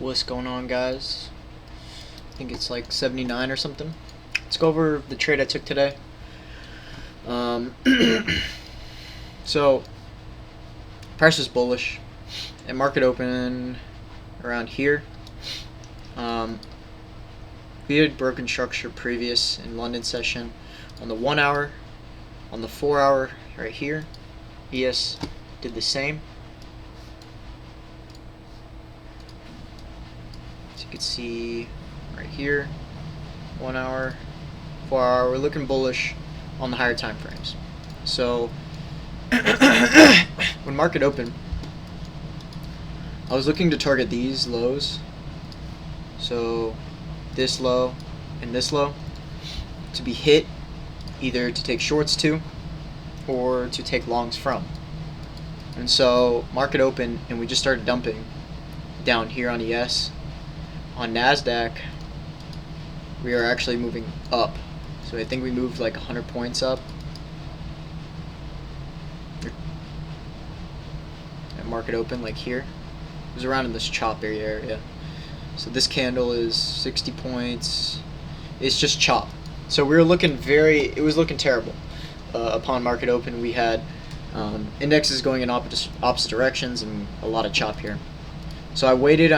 What's going on, guys? I think it's like 79 or something. Let's go over the trade I took today. So price is bullish and market open around here. We had broken structure previous in London session on the 1 hour, on the 4 hour right here. ES did the same. As you can see right here, 1 hour, 4 hour, we're looking bullish on the higher time frames. So when market opened, I was looking to target these lows, so this low and this low, to be hit, either to take shorts to or to take longs from. And so market opened and we just started dumping down here on ES. On NASDAQ, we are actually moving up. So I think we moved like 100 points up. And market open like here. It was around in this chop area. So this candle is 60 points. It's just chop. So we were looking it was looking terrible. Upon market open, we had indexes going in opposite directions and a lot of chop here. So I waited.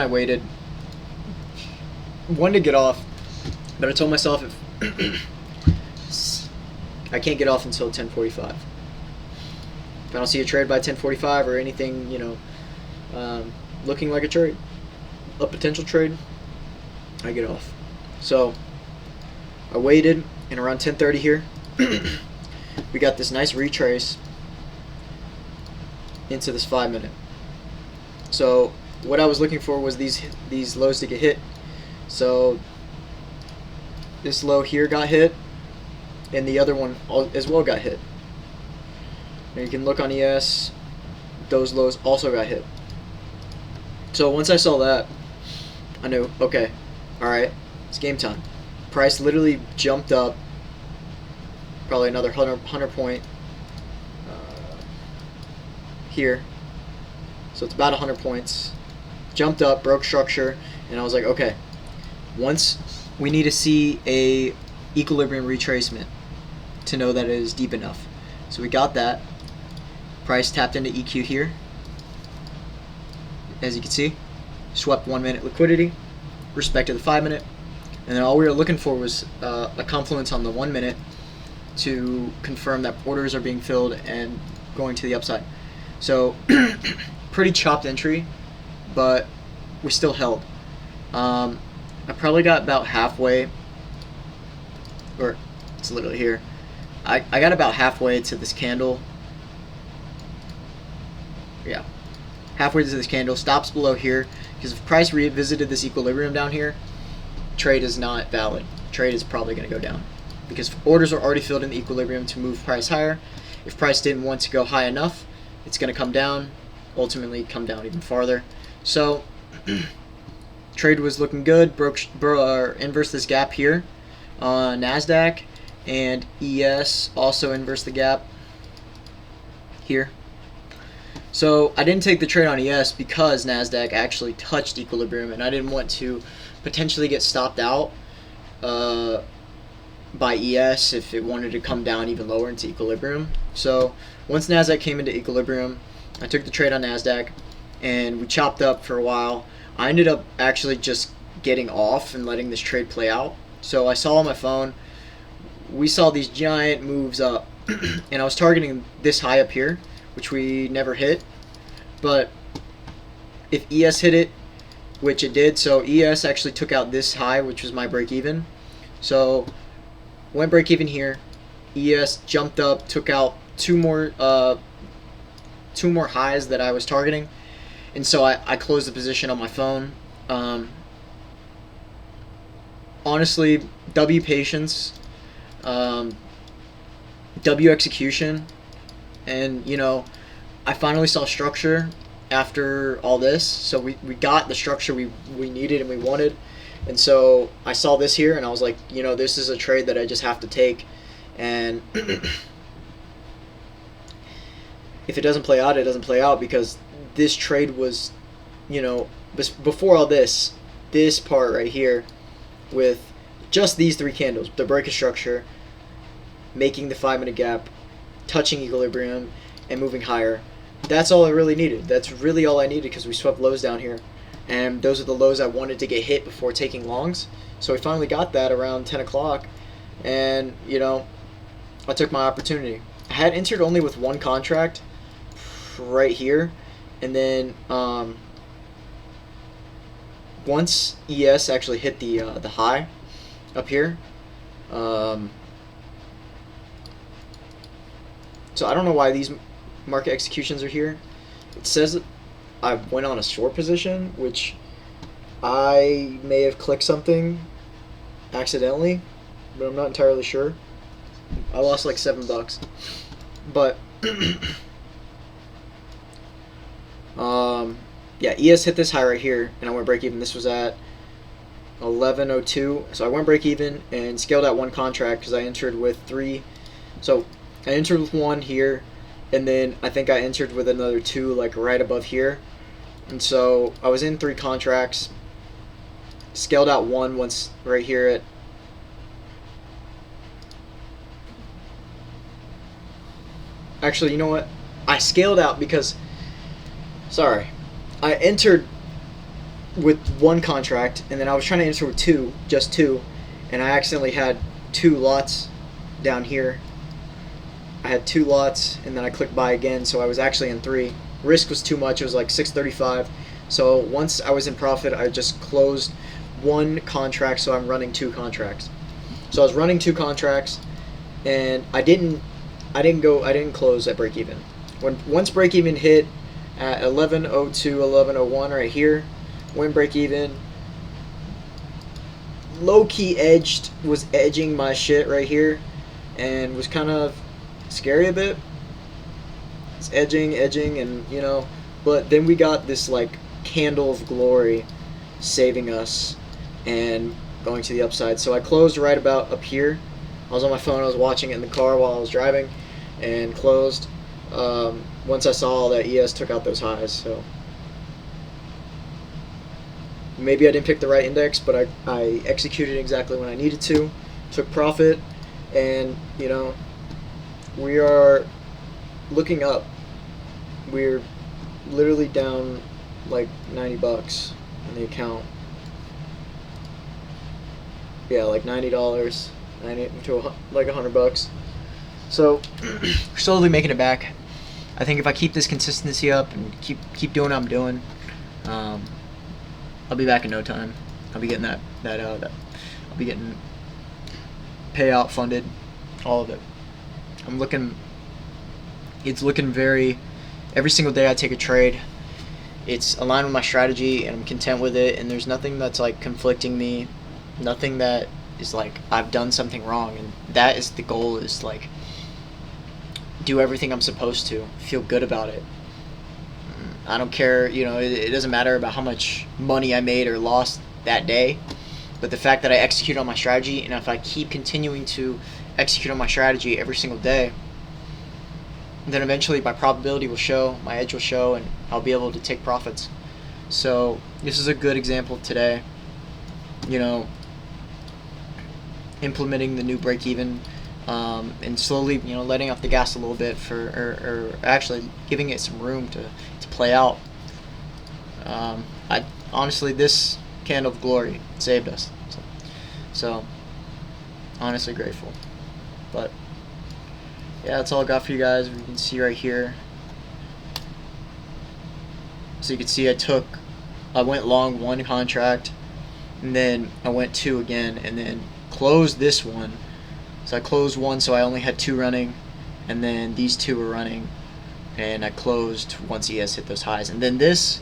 Wanted to get off, but I told myself if I can't get off until 10:45. If I don't see a trade by 10:45 or anything, looking like a potential trade, I get off. So I waited, and around 10:30 here, we got this nice retrace into this 5 minute. So what I was looking for was these lows to get hit. So this low here got hit, and the other one as well got hit. And you can look on ES, those lows also got hit. So once I saw that, I knew, okay, alright, it's game time. Price literally jumped up, probably another 100 point here. So it's about 100 points. Jumped up, broke structure, and I was like, okay, once we need to see a equilibrium retracement to know that it is deep enough. So we got that. Price tapped into EQ here. As you can see, swept 1 minute liquidity, respected the 5 minute, and then all we were looking for was a confluence on the 1 minute to confirm that orders are being filled and going to the upside. So pretty chopped entry, but we still held. I probably got about halfway, or it's literally here. I got about halfway to this candle. Yeah, halfway to this candle. Stops below here, because if price revisited this equilibrium down here, trade is not valid. Trade is probably going to go down, because orders are already filled in the equilibrium to move price higher. If price didn't want to go high enough, it's going to come down, ultimately come down even farther. So trade was looking good, inverse this gap here on NASDAQ, and ES also inverse the gap here. So I didn't take the trade on ES because NASDAQ actually touched equilibrium, and I didn't want to potentially get stopped out by ES if it wanted to come down even lower into equilibrium. So once NASDAQ came into equilibrium, I took the trade on NASDAQ, and we chopped up for a while. I ended up actually just getting off and letting this trade play out. So I saw on my phone, we saw these giant moves up, and I was targeting this high up here, which we never hit. But if ES hit it, which it did, so ES actually took out this high, which was my break even. So went break even here. ES jumped up, took out two more highs that I was targeting. And so I closed the position on my phone. Honestly, W patience, W execution, and I finally saw structure after all this. So we got the structure we needed and we wanted. And so I saw this here and I was like, this is a trade that I just have to take. And if it doesn't play out, it doesn't play out, because this trade was, before all this part right here with just these 3 candles, the break of structure, making the 5-minute gap, touching equilibrium, and moving higher. That's all I really needed. That's really all I needed because we swept lows down here. And those are the lows I wanted to get hit before taking longs. So we finally got that around 10 o'clock. And, you know, I took my opportunity. I had entered only with 1 contract right here. And then once ES actually hit the high up here, so I don't know why these market executions are here. It says I went on a short position, which I may have clicked something accidentally, but I'm not entirely sure. I lost like $7, but yeah, ES hit this high right here, and I went break even. This was at 11:02, so I went break even and scaled out 1 contract because I entered with 3. So I entered with 1 here, and then I think I entered with another 2 like right above here, and so I was in 3 contracts. Scaled out 1 once right here at actually, you know what? I scaled out because I entered with 1 contract, and then I was trying to enter with 2, just 2, and I accidentally had 2 lots down here. I had 2 lots, and then I clicked buy again, so I was actually in 3. Risk was too much. It was like 635. So once I was in profit, I just closed 1 contract, so I'm running 2 contracts. So I was running 2 contracts, and I didn't close at break even. Once break even hit at 11:02, 11:01 right here, went break even. Low key was edging my shit right here, and was kind of scary a bit. It's edging, and you know, but then we got this like candle of glory saving us and going to the upside. So I closed right about up here. I was on my phone, I was watching it in the car while I was driving, and closed once I saw that ES took out those highs. So maybe I didn't pick the right index, but I executed exactly when I needed to, took profit, and you know, we are looking up. We're literally down like $90 in the account. Yeah, like $90, 90 to like $100. So we're slowly making it back. I think if I keep this consistency up and keep doing what I'm doing, I'll be back in no time. I'll be getting that I'll be getting payout funded, all of it. It's looking very. Every single day I take a trade, it's aligned with my strategy, and I'm content with it. And there's nothing that's like conflicting me, nothing that is like I've done something wrong. And that is the goal: is like do everything I'm supposed to, feel good about it. I don't care, you know, it doesn't matter about how much money I made or lost that day, but the fact that I execute on my strategy, and if I keep continuing to execute on my strategy every single day, then eventually my probability will show, my edge will show, and I'll be able to take profits. So this is a good example today, you know, implementing the new break-even, and slowly, you know, letting off the gas a little bit or actually giving it some room to play out. I honestly, this candle of glory saved us. So honestly grateful. But yeah, that's all I got for you guys. You can see right here. So you can see I went long 1 contract, and then I went 2 again, and then closed this one. So I closed 1, so I only had 2 running, and then these 2 were running, and I closed once ES hit those highs. And then this,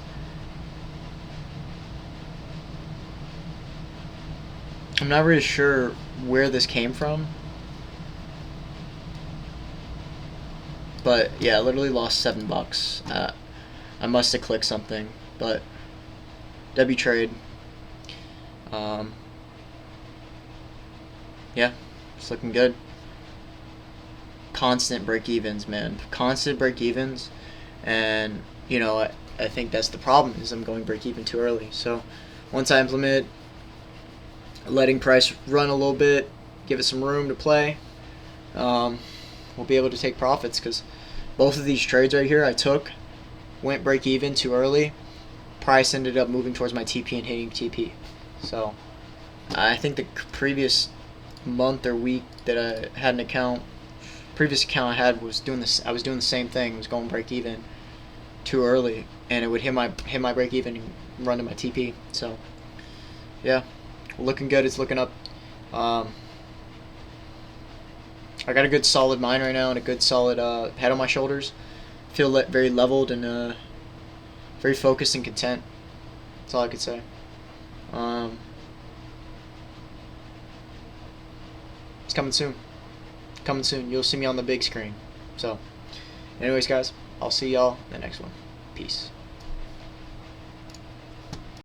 I'm not really sure where this came from, but yeah, I literally lost $7. I must have clicked something, but W trade. Yeah, it's looking good. Constant break evens, man. Constant break evens, and you know, I think that's the problem, is I'm going break even too early. So once I implement letting price run a little bit, give it some room to play, we'll be able to take profits, because both of these trades right here I took went break even too early. Price ended up moving towards my TP and hitting TP. So I think the previous month or week that I had an account, previous account I had was doing this. I was doing the same thing. Was going break even too early, and it would hit my break even and run to my TP. So yeah, looking good. It's looking up. I got a good solid mind right now and a good solid head on my shoulders. Feel very leveled and very focused and content. That's all I could say. It's coming soon. Coming soon. You'll see me on the big screen. So, anyways, guys, I'll see y'all in the next one. Peace.